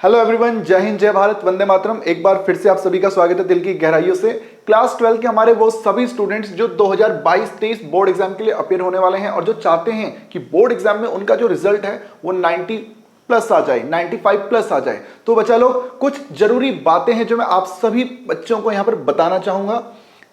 Hello everyone, जय हिंद, जय भारत, वंदे मातरम। एक बार फिर से आप सभी का स्वागत है दिल की गहराइयों से। क्लास 12 के हमारे वो सभी स्टूडेंट्स जो 2022-23 बोर्ड एग्जाम के लिए अपियर होने वाले हैं और जो चाहते हैं कि बोर्ड एग्जाम में उनका जो रिजल्ट है वो 90 प्लस आ जाए, 95 प्लस आ जाए। तो बच्चा लोग, कुछ जरूरी बातें हैं जो मैं आप सभी बच्चों को यहां पर बताना चाहूंगा।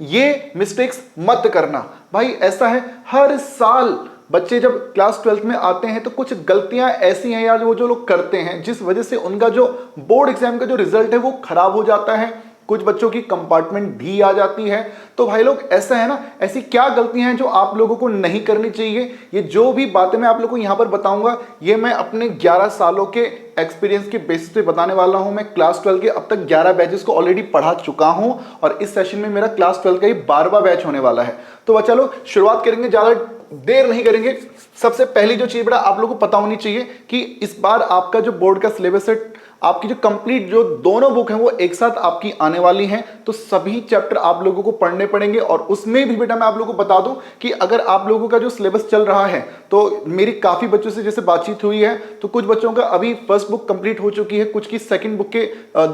ये मिस्टेक्स मत करना भाई। ऐसा है, हर साल बच्चे जब क्लास 12th में आते हैं तो कुछ गलतियां ऐसी हैं यार, वो जो लोग करते हैं जिस वजह से उनका जो बोर्ड एग्जाम का जो रिजल्ट है वो खराब हो जाता है। कुछ बच्चों की कंपार्टमेंट भी आ जाती है। तो भाई लोग, ऐसा है ना, ऐसी क्या गलतियां हैं जो आप लोगों को नहीं करनी चाहिए। ये जो भी बातें मैं आप लोगों को यहां पर बताऊंगा, ये मैं अपने 11 सालों के एक्सपीरियंस के बेसिस पे बताने वाला हूं। मैं क्लास 12 के अब तक 11 बैचेस को ऑलरेडी पढ़ा चुका हूं और इस सेशन में मेरा क्लास 12 का ही 12वां बैच होने वाला है। तो चलो शुरुआत करेंगे, ज्यादा देर नहीं करेंगे। सबसे पहली जो चीज बेटा आप लोगों को पता होनी चाहिए कि इस बार आपका जो बोर्ड का सिलेबस है, आपकी जो कंप्लीट जो दोनों बुक हैं वो एक साथ आपकी आने वाली हैं। तो सभी चैप्टर आप लोगों को पढ़ने पड़ेंगे। और उसमें भी बेटा मैं आप लोगों को बता दूं कि अगर आप लोगों का जो सिलेबस चल रहा है, तो मेरी काफी बच्चों से जैसे बातचीत हुई है, तो कुछ बच्चों का अभी फर्स्ट बुक कंप्लीट हो चुकी है, कुछ की सेकंड बुक के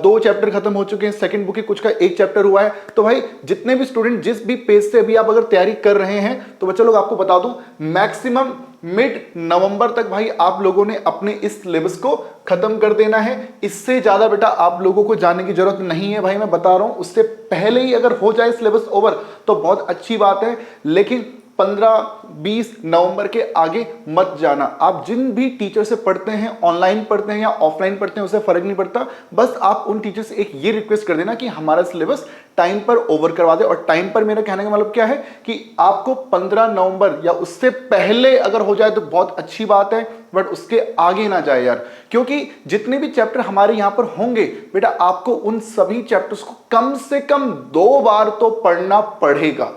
2 चैप्टर खत्म हो चुके हैं, सेकंड बुक के कुछ का 1 चैप्टर हुआ है। तो भाई जितने भी स्टूडेंट जिस भी पेज से अभी आप अगर तैयारी कर रहे हैं, तो बच्चे लोग आपको बता दूं, मैक्सिमम मिड नवंबर तक भाई आप लोगों ने अपने इस सिलेबस को खत्म कर देना है। इससे ज्यादा बेटा आप लोगों को जाने की जरूरत नहीं है भाई, मैं बता रहा हूं। उससे पहले ही अगर हो जाए सिलेबस ओवर तो बहुत अच्छी बात है, लेकिन 15-20 नवंबर के आगे मत जाना। आप जिन भी टीचर से पढ़ते हैं, ऑनलाइन पढ़ते हैं या ऑफलाइन पढ़ते हैं, उससे फर्क नहीं पड़ता। बस आप उन टीचर से एक ये रिक्वेस्ट कर देना कि हमारा सिलेबस टाइम पर ओवर करवा दे। और टाइम पर मेरा कहने का मतलब क्या है कि आपको 15 नवंबर या उससे पहले अगर हो जाए तो बहुत अच्छी बात है, बट उसके आगे ना जाए यार। क्योंकि जितने भी चैप्टर हमारे यहां पर होंगे बेटा, आपको उन सभी चैप्टर्स को कम से कम 2 बार तो पढ़ना पड़ेगा,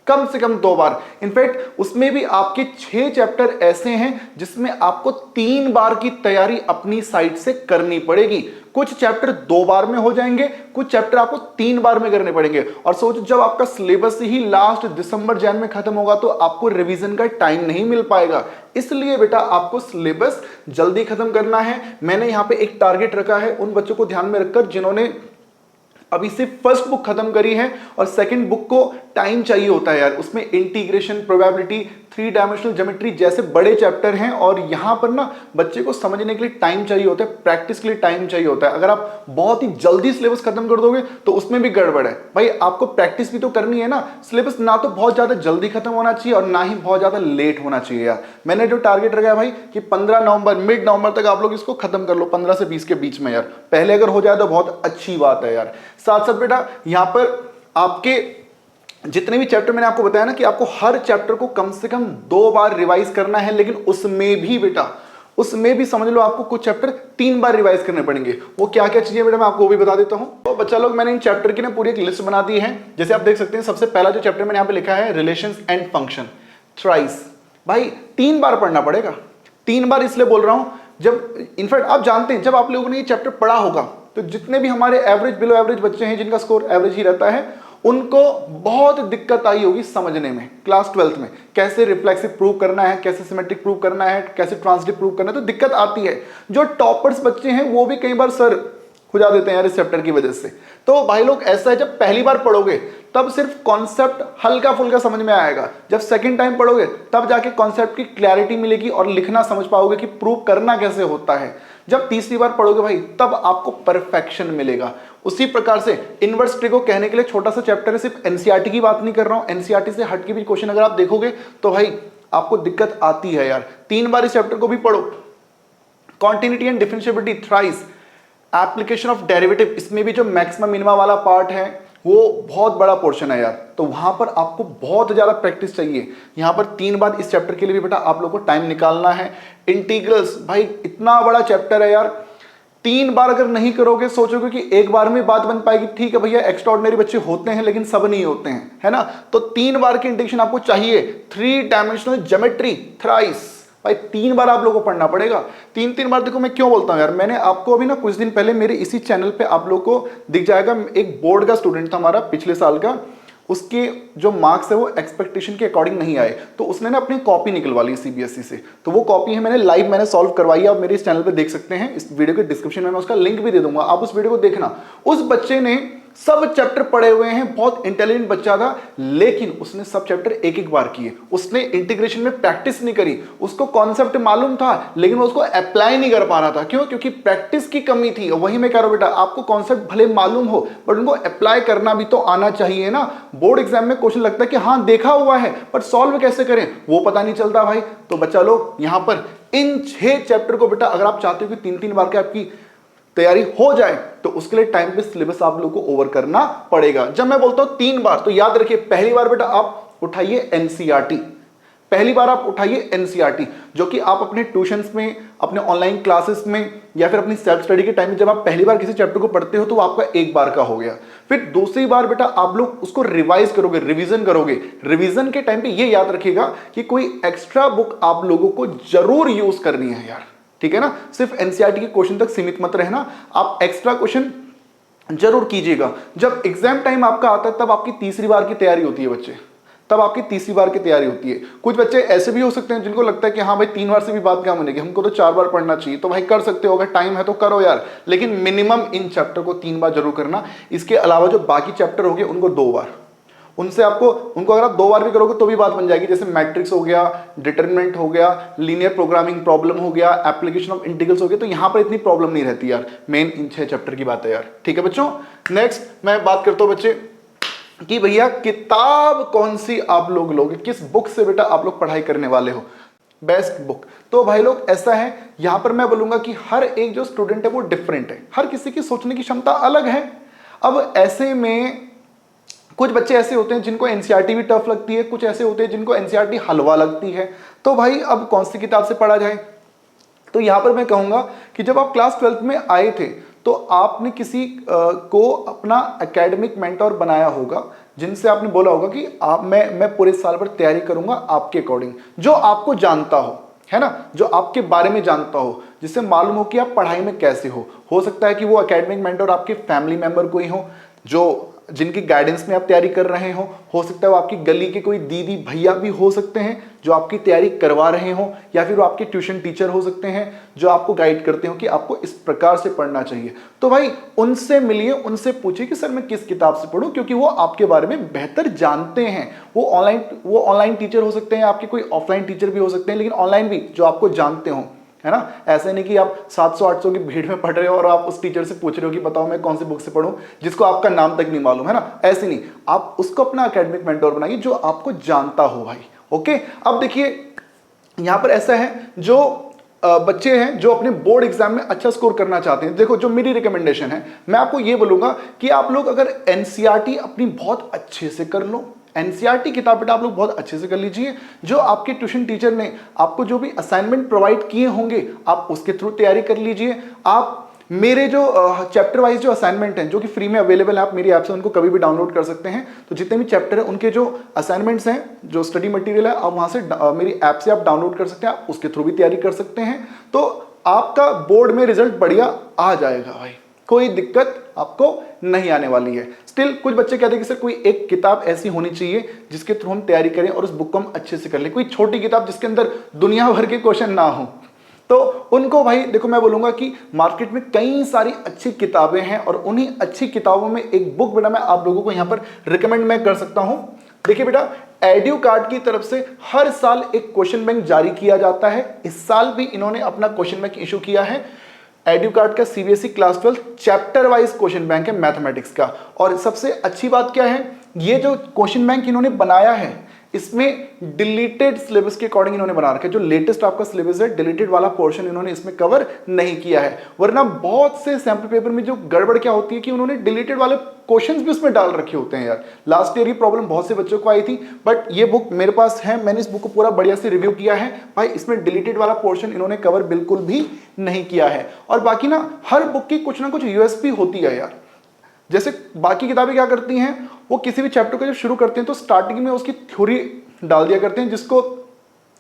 कम से कम 2 बार। इनफैक्ट उसमें भी आपके 6 चैप्टर ऐसे हैं जिसमें आपको 3 बार की तैयारी अपनी साइड से करनी पड़ेगी। कुछ चैप्टर 2 बार में हो जाएंगे, कुछ चैप्टर आपको 3 बार में करने पड़ेंगे। और सोचो, जब आपका सिलेबस ही लास्ट दिसंबर जनवरी में खत्म होगा तो आपको रिवीजन का टाइम नहीं मिल पाएगा। इसलिए बेटा आपको सिलेबस जल्दी खत्म करना है। मैंने यहां पे एक टारगेट रखा है उन बच्चों को ध्यान में रखकर जिन्होंने अभी सिर्फ फर्स्ट बुक खत्म करी है और सेकंड बुक को टाइम चाहिए होता है यार। उसमें इंटीग्रेशन, प्रोबेबिलिटी, 3 डायमेंशनल ज्योमेट्री जैसे बड़े चैप्टर हैं और यहां पर ना बच्चे को समझने के लिए टाइम चाहिए होता है, प्रैक्टिस के लिए टाइम चाहिए होता है। अगर आप बहुत ही जल्दी सिलेबस खत्म कर दोगे तो उसमें भी गड़बड़ है भाई। आपको प्रैक्टिस भी तो करनी है ना। सिलेबस ना तो बहुत ज्यादा जल्दी खत्म होना चाहिए और ना ही बहुत ज्यादा लेट होना चाहिए यार। मैंने जो टारगेट रखा है भाई कि 15 नवंबर, मिड नवंबर तक आप लोग इसको खत्म कर लो, 15 से 20 के बीच में यार। पहले अगर हो जाए तो बहुत अच्छी बात है यार। साथ साथ बेटा यहां पर आपके जितने भी चैप्टर मैंने आपको बताया ना कि आपको हर चैप्टर को कम से कम 2 बार रिवाइज करना है, लेकिन उसमें भी बेटा, उसमें भी समझ लो आपको कुछ चैप्टर 3 बार रिवाइज करने पड़ेंगे। वो क्या क्या चीजें बेटा मैं आपको वो भी बता देता हूं। तो बच्चा लोग, मैंने इन चैप्टर की ना पूरी एक लिस्ट बना दी है। जैसे आप देख सकते हैं, सबसे पहला जो चैप्टर मैंने यहां पे लिखा है, रिलेशंस एंड फंक्शन, थ्राइस। भाई 3 बार पढ़ना पड़ेगा। 3 बार इसलिए बोल रहा हूं, जब इनफैक्ट आप जानते हैं, जब आप लोगों ने ये चैप्टर पढ़ा होगा तो जितने भी हमारे एवरेज, बिलो एवरेज बच्चे हैं जिनका स्कोर एवरेज ही रहता है, उनको बहुत दिक्कत आई होगी समझने में क्लास 12th में। कैसे रिफ्लेक्सिव प्रूव करना है, कैसे सिमेट्रिक प्रूव करना है, कैसे ट्रांजिटिव प्रूव करना है, तो दिक्कत आती है। जो टॉपर्स बच्चे हैं वो भी कई बार सर खुजा देते हैं यार इस चैप्टर की वजह से। तो भाई लोग, ऐसा है, जब पहली बार पढ़ोगे तब सिर्फ कॉन्सेप्ट हल्का फुल्का समझ में आएगा। जब सेकंड टाइम पढ़ोगे तब जाके कॉन्सेप्ट की क्लैरिटी मिलेगी और लिखना समझ पाओगे कि प्रूव करना कैसे होता है। जब तीसरी बार पढ़ोगे भाई, तब आपको परफेक्शन मिलेगा। उसी प्रकार से इनवर्स ट्री को कहने के लिए छोटा सा चैप्टर है, सिर्फ एनसीईआरटी की बात नहीं कर रहा हूं, एनसीईआरटी से हट के भी क्वेश्चन अगर आप देखोगे तो भाई आपको दिक्कत आती है यार। 3 बार इस चैप्टर को भी पढ़ो। Continuity and differentiability, thrice, application of derivative, इसमें भी जो मैक्सिमम मिनिमा वाला पार्ट है वो बहुत बड़ा पोर्शन है यार। तो वहां पर आपको बहुत ज्यादा प्रैक्टिस चाहिए। यहां पर 3 बार इस चैप्टर के लिए भी बेटा आप लोग को टाइम निकालना है। इंटीग्रल्स, भाई इतना बड़ा चैप्टर है यार, 3 बार अगर नहीं करोगे, सोचोगे कि एक बार में बात बन पाएगी। ठीक है भैया, एक्स्ट्राऑर्डिनरी बच्चे होते हैं लेकिन सब नहीं होते हैं, है ना। तो 3 बार की इंटीग्रेशन आपको चाहिए। 3 डायमेंशनल ज्योमेट्री, थ्राइस, भाई 3 बार आप लोगों को पढ़ना पड़ेगा। 3 बार। देखो मैं क्यों बोलता हूं यार, मैंने आपको अभी ना कुछ दिन पहले मेरे इसी चैनल पे आप लोग को दिख जाएगा, एक बोर्ड का स्टूडेंट था हमारा पिछले साल का, उसके जो मार्क्स है वो एक्सपेक्टेशन के अकॉर्डिंग नहीं आए, तो उसने ना अपनी कॉपी निकलवा ली सीबीएसई से। तो वो कॉपी है मैंने सॉल्व करवाई है, आप मेरे इस चैनल पे देख सकते हैं, इस वीडियो के डिस्क्रिप्शन में मैं उसका लिंक भी दे दूंगा, आप उस वीडियो को देखना। उस बच्चे ने सब चैप्टर पढ़े हुए हैं, बहुत इंटेलिजेंट बच्चा था, लेकिन उसने सब चैप्टर एक एक बार किए, उसने इंटीग्रेशन में प्रैक्टिस नहीं करी। उसको कॉन्सेप्ट मालूम था लेकिन वो उसको अप्लाई नहीं कर पा रहा था। क्यों? क्योंकि प्रैक्टिस की कमी थी। वही मैं कह रहा हूं बेटा, आपको कॉन्सेप्ट भले मालूम हो बट उनको अप्लाई करना भी तो आना चाहिए ना। बोर्ड एग्जाम में क्वेश्चन लगता है कि हाँ देखा हुआ है पर सॉल्व कैसे करें वो पता नहीं चलता भाई। तो बच्चा लोग यहां पर इन 6 चैप्टर को बेटा अगर आप चाहते हो कि 3-3 बार के आपकी तैयारी हो जाए तो उसके लिए टाइम पे सिलेबस आप लोगों को ओवर करना पड़ेगा। जब मैं बोलता हूं 3 बार तो याद रखिए, पहली बार बेटा आप उठाइए एनसीईआरटी, पहली बार आप उठाइए एनसीईआरटी जो कि आप अपने ट्यूशंस में, अपने ऑनलाइन क्लासेस में या फिर अपनी सेल्फ स्टडी के टाइम में जब आप पहली बार किसी चैप्टर को पढ़ते हो तो वो आपका एक बार का हो गया। फिर दूसरी बार बेटा आप लोग उसको रिवाइज करोगे, रिवीजन करोगे। रिवीजन के टाइम पे ये याद रखिएगा कि कोई एक्स्ट्रा बुक आप लोगों को जरूर यूज करनी है यार, ठीक है ना। सिर्फ एनसीईआरटी के क्वेश्चन तक सीमित मत रहना, आप एक्स्ट्रा क्वेश्चन जरूर कीजिएगा। जब एग्जाम टाइम आपका आता है तब आपकी तीसरी बार की तैयारी होती है बच्चे, तब आपकी तीसरी बार की तैयारी होती है। कुछ बच्चे ऐसे भी हो सकते हैं जिनको लगता है कि हाँ भाई 3 बार से भी बात क्या बनेगी, हमको तो 4 बार पढ़ना चाहिए। तो भाई कर सकते हो, अगर टाइम है तो करो यार, लेकिन मिनिमम इन चैप्टर को 3 बार जरूर करना। इसके अलावा जो बाकी चैप्टर हो गए उनको 2 बार, उनसे आपको उनको अगर आप 2 बार भी करोगे तो भी बात बन जाएगी। जैसे मैट्रिक्स हो गया, डिटरमिनेंट हो गया, लीनियर प्रोग्रामिंग प्रॉब्लम हो गया, एप्लीकेशन ऑफ इंटीग्रल्स हो गया, तो यहां पर इतनी प्रॉब्लम नहीं रहती यार। मेन इन 6 चैप्टर की बात है यार, ठीक है बच्चों। नेक्स्ट मैं बात करता हूं बच्चे कि भैया किताब कौन सी आप लोग लोगे, किस बुक से बेटा आप लोग पढ़ाई करने वाले हो, बेस्ट बुक। तो भाई लोग ऐसा है, यहां पर मैं बोलूंगा कि हर एक जो स्टूडेंट है वो डिफरेंट है, हर किसी की सोचने की क्षमता अलग है। अब ऐसे में कुछ बच्चे ऐसे होते हैं जिनको एनसीईआरटी भी टफ लगती है, कुछ ऐसे होते हैं जिनको एनसीईआरटी हलवा लगती है। तो भाई अब कौन सी किताब से पढ़ा जाए? तो यहां पर मैं कहूंगा कि जब आप क्लास 12th में आए थे तो आपने किसी को अपना एकेडमिक मेंटोर बनाया होगा, जिनसे आपने बोला होगा कि मैं पूरे साल भर तैयारी करूंगा आपके अकॉर्डिंग, जो आपको जानता हो, है ना, जो आपके बारे में जानता हो, जिससे मालूम हो कि आप पढ़ाई में कैसे हो सकता है कि वो एकेडमिक मेंटोर आपके फैमिली मेंबर कोई हो, जो जिनकी गाइडेंस में आप तैयारी कर रहे हो सकता है वो आपकी गली के कोई दीदी भैया भी हो सकते हैं जो आपकी तैयारी करवा रहे हो, या फिर वो आपके ट्यूशन टीचर हो सकते हैं जो आपको गाइड करते हो कि आपको इस प्रकार से पढ़ना चाहिए। तो भाई उनसे मिलिए, उनसे पूछिए कि सर मैं किस किताब से पढूं, क्योंकि वो आपके बारे में बेहतर जानते हैं। वो ऑनलाइन टीचर हो सकते हैं, आपके कोई ऑफलाइन टीचर भी हो सकते हैं, लेकिन ऑनलाइन भी जो आपको जानते हो, है ना। ऐसे नहीं कि आप 700-800 की भीड़ में पढ़ रहे हो और आप उस टीचर से पूछ रहे हो कि बताओ मैं कौन सी बुक से पढूं, जिसको आपका नाम तक नहीं मालूम, है ना। ऐसे नहीं, आप उसको अपना एकेडमिक मेंटोर बनाइए जो आपको जानता हो भाई। ओके, अब देखिए यहां पर ऐसा है, जो बच्चे हैं जो अपने बोर्ड एग्जाम में अच्छा स्कोर करना चाहते हैं, देखो जो मेरी रिकमेंडेशन है, मैं आपको ये बोलूंगा कि आप लोग अगर एनसीईआरटी अपनी बहुत अच्छे से कर लो, एनसीईआरटी किताब बेटा आप लोग बहुत अच्छे से कर लीजिए। जो आपके ट्यूशन टीचर ने आपको जो भी असाइनमेंट प्रोवाइड किए होंगे आप उसके थ्रू तैयारी कर लीजिए। आप मेरे जो चैप्टर वाइज जो असाइनमेंट हैं जो कि फ्री में अवेलेबल है, आप मेरी ऐप से उनको कभी भी डाउनलोड कर सकते हैं। तो जितने भी चैप्टर हैं उनके जो असाइनमेंट्स हैं, जो स्टडी मटेरियल है, आप वहां से मेरी ऐप से आप डाउनलोड कर सकते हैं, आप उसके थ्रू भी तैयारी कर सकते हैं। तो आपका बोर्ड में रिजल्ट बढ़िया आ जाएगा भाई, कोई दिक्कत आपको नहीं आने वाली है। स्टिल कुछ बच्चे कहते हैं कि सर कोई एक किताब ऐसी होनी चाहिए जिसके थ्रू हम तैयारी करें और उस बुक को हम अच्छे से कर लें, कोई छोटी किताब जिसके अंदर दुनिया भर के क्वेश्चन ना हो। तो उनको भाई देखो मैं बोलूंगा कि मार्केट में कई सारी अच्छी किताबें हैं और उन्हीं अच्छी किताबों में एक बुक बेटा मैं आप लोगों को यहां पर रिकमेंड मैं कर सकता हूं। देखिए बेटा, एड्यूकार्ट की तरफ से हर साल एक क्वेश्चन बैंक जारी किया जाता है। इस साल भी इन्होंने अपना क्वेश्चन बैंक इशू किया है। एड्यूकार्ट का CBSE class 12 chapter wise question bank है मैथमेटिक्स का। और सबसे अच्छी बात क्या है, ये जो क्वेश्चन बैंक इन्होंने बनाया है इसमें डिलीटेड सिलेबस के अकॉर्डिंग इन्होंने बना रखा है। जो लेटेस्ट आपका सिलेबस है डिलीटेड वाला पोर्शन इन्होंने इसमें कवर नहीं किया है। वरना बहुत से सैंपल पेपर में जो गड़बड़ क्या होती है कि उन्होंने डिलीटेड वाले क्वेश्चंस भी उसमें डाल रखे होते हैं यार। लास्ट ईयर ये प्रॉब्लम बहुत से बच्चों को आई थी, बट ये बुक मेरे पास है, मैंने इस बुक को पूरा बढ़िया से रिव्यू किया है भाई। इसमें डिलीटेड वाला पोर्शन इन्होंने कवर बिल्कुल भी नहीं किया है। और बाकी ना हर बुक की कुछ ना कुछ यूएसपी होती है यार। जैसे बाकी किताबें क्या करती हैं, वो किसी भी चैप्टर को जब शुरू करते हैं तो स्टार्टिंग में उसकी थ्योरी डाल दिया करते हैं, जिसको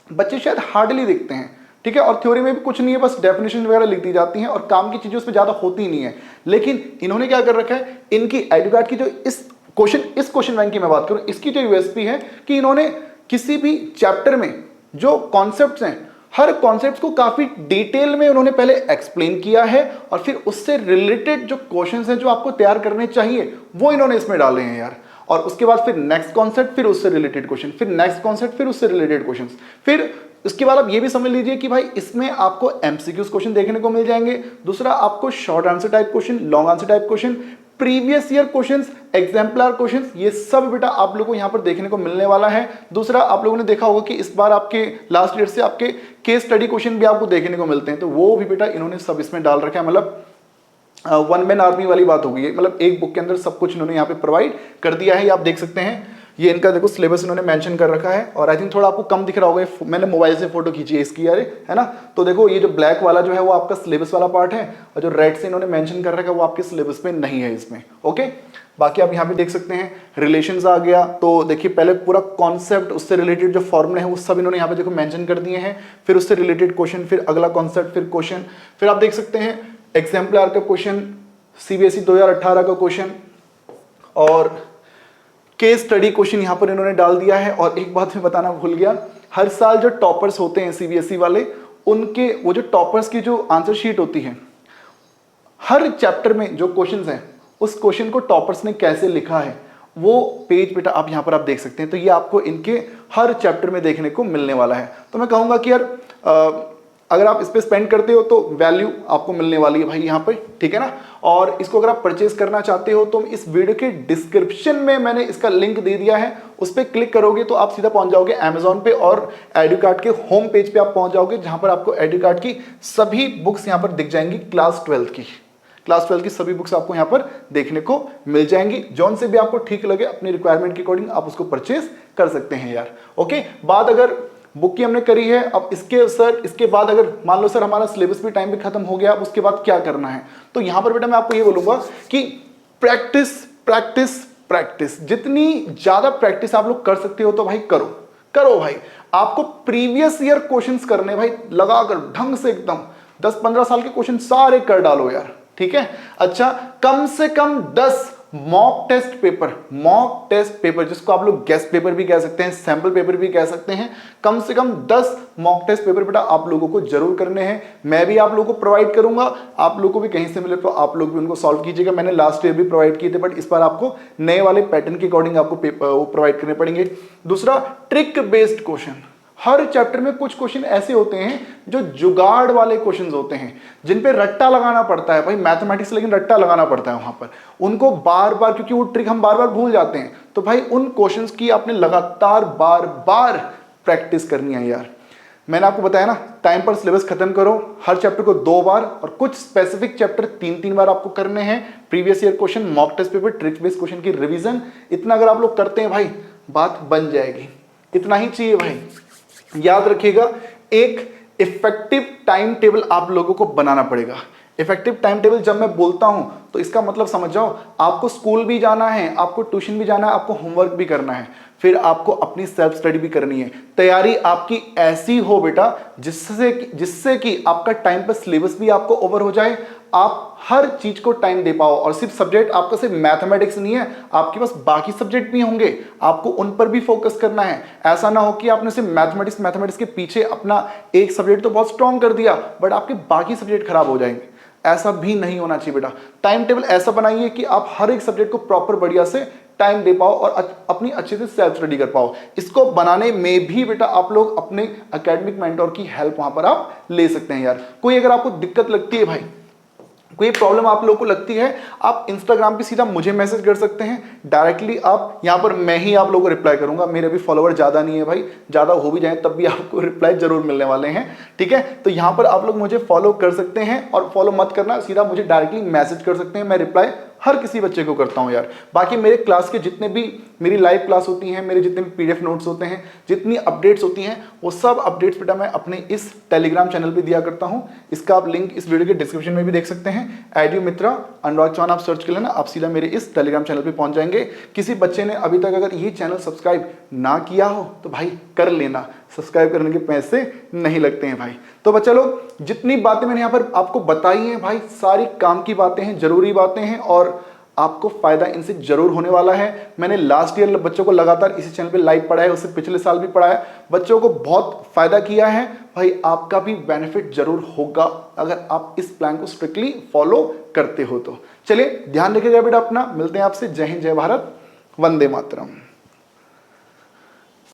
बच्चे शायद हार्डली देखते हैं, ठीक है। और थ्योरी में भी कुछ नहीं है, बस डेफिनेशन वगैरह लिख दी जाती हैं और काम की चीजें उसमें ज्यादा होती नहीं है। लेकिन इन्होंने क्या कर रखा है, इनकी एडुकार्ट की जो इस क्वेश्चन, इस क्वेश्चन बैंक की मैं बात करूं, इसकी जो यूएसपी है कि इन्होंने किसी भी चैप्टर में जो कॉन्सेप्ट्स हैं, हर कॉन्सेप्ट को काफी डिटेल में उन्होंने पहले एक्सप्लेन किया है और फिर उससे रिलेटेड जो क्वेश्चंस हैं जो आपको तैयार करने चाहिए वो इन्होंने इसमें डाले हैं यार। और उसके बाद फिर नेक्स्ट कॉन्सेप्ट, फिर उससे रिलेटेड क्वेश्चन, फिर नेक्स्ट कॉन्सेप्ट, फिर उससे रिलेटेड क्वेश्चन। फिर इसके बाद आप ये भी समझ लीजिए कि भाई इसमें आपको एमसीक्यूज क्वेश्चन देखने को मिल जाएंगे, दूसरा आपको short answer type question, long answer type question, previous year questions, exemplar questions, ये सब बेटा आप लोगों को यहां पर देखने को मिलने वाला है। दूसरा आप लोगों ने देखा होगा कि इस बार आपके लास्ट ईयर से आपके केस स्टडी क्वेश्चन भी आपको देखने को मिलते हैं, तो वो भी बेटा इन्होंने सब इसमें डाल रखा है। मतलब वन मैन आर्मी वाली बात हो गई है, मतलब एक बुक के अंदर सब कुछ इन्होंने यहाँ पे प्रोवाइड कर दिया है। ये आप देख सकते हैं, ये इनका देखो सिलेबस इन्होंने मेंशन कर रखा है। और आई थिंक थोड़ा आपको कम दिख रहा होगा, मैंने मोबाइल से फोटो खींची है इसकी यार, है ना। तो देखो ये जो ब्लैक वाला जो है वो आपका सिलेबस वाला पार्ट है, और जो रेड से इन्होंने मेंशन कर रखा है वो आपके सिलेबस में नहीं है इसमें। ओके, बाकी आप यहाँ पे देख सकते हैं रिलेशंस आ गया, तो देखिए पहले पूरा कॉन्सेप्ट, उससे रिलेटेड जो फॉर्मूले हैं वो सब इन्होंने यहाँ पे देखो मेंशन कर दिए हैं, फिर उससे रिलेटेड क्वेश्चन, फिर अगला कॉन्सेप्ट, फिर क्वेश्चन, फिर आप देख सकते हैं एग्जाम्पलर का क्वेश्चन, सीबीएसई 2018 का क्वेश्चन और केस स्टडी क्वेश्चन यहां पर इन्होंने डाल दिया है। और एक बात मैं बताना भूल गया, हर साल जो टॉपर्स होते हैं सीबीएसई वाले, उनके वो जो टॉपर्स की जो आंसर शीट होती है, हर चैप्टर में जो क्वेश्चंस हैं उस क्वेश्चन को टॉपर्स ने कैसे लिखा है वो पेज बेटा आप यहां पर आप देख सकते हैं। तो ये आपको इनके हर चैप्टर में देखने को मिलने वाला है। तो मैं कहूंगा कि यार अगर आप इस पे स्पेंड करते हो तो वैल्यू आपको मिलने वाली है भाई यहाँ पे, ठीक है ना। और इसको अगर आप परचेज करना चाहते हो तो इस वीडियो के डिस्क्रिप्शन में मैंने इसका लिंक दे दिया है, उस पर क्लिक करोगे तो आप सीधा पहुंच जाओगे अमेजॉन पे और एडुकार्ट के होम पेज पे आप पहुंच जाओगे, जहां पर आपको एडुकार्ट की सभी बुक्स यहाँ पर दिख जाएंगी। क्लास 12 की सभी बुक्स आपको यहाँ पर देखने को मिल जाएंगी। जौन से भी आपको ठीक लगे अपनी रिक्वायरमेंट के अकॉर्डिंग आप उसको परचेज कर सकते हैं यार। ओके, बात अगर बुक की हमने करी है, अब इसके बाद अगर मान लो सर हमारा सिलेबस भी टाइम पे खत्म हो गया, अब उसके बाद क्या करना है, तो यहां पर बेटा मैं आपको ये बोलूंगा कि प्रैक्टिस प्रैक्टिस प्रैक्टिस, जितनी ज्यादा प्रैक्टिस आप लोग कर सकते हो तो भाई करो भाई। आपको प्रीवियस ईयर क्वेश्चंस करने भाई, लगाकर ढंग से एकदम 10-15 साल के क्वेश्चन सारे कर डालो यार, ठीक है। अच्छा, कम से कम 10 मॉक टेस्ट पेपर, जिसको आप लोग गेस्ट पेपर भी कह सकते हैं, सैंपल पेपर भी कह सकते हैं, कम से कम 10 मॉक टेस्ट पेपर बेटा आप लोगों को जरूर करने हैं। मैं भी आप लोगों को प्रोवाइड करूंगा, आप लोगों को भी कहीं से मिले तो आप लोग भी उनको सॉल्व कीजिएगा। मैंने लास्ट ईयर भी प्रोवाइड किए थे, बट इस बार आपको नए वाले पैटर्न के अकॉर्डिंग आपको प्रोवाइड करने पड़ेंगे। दूसरा, ट्रिक बेस्ड क्वेश्चन, हर चैप्टर में कुछ क्वेश्चन ऐसे होते हैं जो जुगाड़ वाले क्वेश्चंस होते हैं, जिन पे रट्टा लगाना पड़ता है भाई, मैथमेटिक्स लेकिन रट्टा लगाना पड़ता है वहां पर, उनको बार बार, क्योंकि वो ट्रिक हम बार बार भूल जाते हैं, तो भाई उन क्वेश्चंस की आपने लगातार बार बार प्रैक्टिस करनी है यार। मैंने आपको बताया ना, टाइम पर सिलेबस खत्म करो, हर चैप्टर को 2 बार और कुछ स्पेसिफिक चैप्टर 3-3 बार आपको करने हैं। Previous year question, mock test paper, trick based question की रिवीजन, इतना अगर आप लोग करते हैं भाई बात बन जाएगी। इतना ही चाहिए भाई। याद रखिएगा, एक इफेक्टिव टाइम टेबल आप लोगों को बनाना पड़ेगा। इफेक्टिव टाइम टेबल जब मैं बोलता हूं तो इसका मतलब समझ जाओ, आपको स्कूल भी जाना है, आपको ट्यूशन भी जाना है, आपको होमवर्क भी करना है, फिर आपको अपनी सेल्फ स्टडी भी करनी है। तैयारी आपकी ऐसी हो बेटा जिससे कि आपका टाइम पर सिलेबस भी आपको ओवर हो जाए, आप हर चीज को टाइम दे पाओ। और सिर्फ सब्जेक्ट आपका सिर्फ मैथमेटिक्स नहीं है, आपके पास बाकी सब्जेक्ट भी होंगे, आपको उन पर भी फोकस करना है। ऐसा ना हो कि आपने सिर्फ मैथमेटिक्स के पीछे अपना एक सब्जेक्ट तो बहुत स्ट्रॉन्ग कर दिया बट आपके बाकी सब्जेक्ट खराब हो जाएंगे। ऐसा भी नहीं होना चाहिए बेटा। टाइम टेबल ऐसा बनाइए कि आप हर एक सब्जेक्ट को प्रॉपर बढ़िया से टाइम दे पाओ और अपनी अच्छे से सेल्फ स्टडी कर पाओ। इसको बनाने में भी बेटा आप लोग अपने एकेडमिक मेंटोर की हेल्प वहां पर आप ले सकते हैं यार। कोई अगर आपको दिक्कत लगती है भाई, कोई प्रॉब्लम आप लोगों को लगती है, आप इंस्टाग्राम पे सीधा मुझे मैसेज कर सकते हैं डायरेक्टली। आप यहां पर मैं ही आप लोगों को रिप्लाई करूंगा। मेरे भी फॉलोवर ज्यादा नहीं है भाई, ज्यादा हो भी जाए तब भी आपको रिप्लाई जरूर मिलने वाले हैं, ठीक है। तो यहां पर आप लोग मुझे फॉलो कर सकते हैं, और फॉलो मत करना, सीधा मुझे डायरेक्टली मैसेज कर सकते हैं। मैं रिप्लाई हर किसी बच्चे को करता हूं यार। बाकी मेरे क्लास के जितने भी मेरी लाइव क्लास होती हैं, मेरे जितने भी पीडीएफ नोट्स होते हैं, जितनी अपडेट्स होती हैं, वो सब अपडेट्स बेटा मैं अपने इस टेलीग्राम चैनल पे दिया करता हूं। इसका आप लिंक इस वीडियो के डिस्क्रिप्शन में भी देख सकते हैं। एडू मित्रा अनुराग चौहान आप सर्च कर लेना, आप सीधा मेरे इस टेलीग्राम चैनल पे पहुंच जाएंगे। किसी बच्चे ने अभी तक अगर ये चैनल सब्सक्राइब ना किया हो तो भाई कर लेना, सब्सक्राइब करने के पैसे नहीं लगते हैं भाई। तो बच्चा लोग, जितनी बातें मैंने यहाँ पर आपको बताई हैं भाई, सारी काम की बातें हैं, जरूरी बातें हैं, और आपको फायदा इनसे जरूर होने वाला है। मैंने लास्ट ईयर बच्चों को लगातार इसी चैनल पे लाइव पढ़ाया, उससे पिछले साल भी पढ़ाया, बच्चों को बहुत फायदा किया है। भाई आपका भी बेनिफिट जरूर होगा अगर आप इस प्लान को स्ट्रिक्टली फॉलो करते हो तो। चलिए ध्यान रखिएगा बेटा अपना, मिलते हैं आपसे। जय हिंद, जय भारत, वंदे मातरम।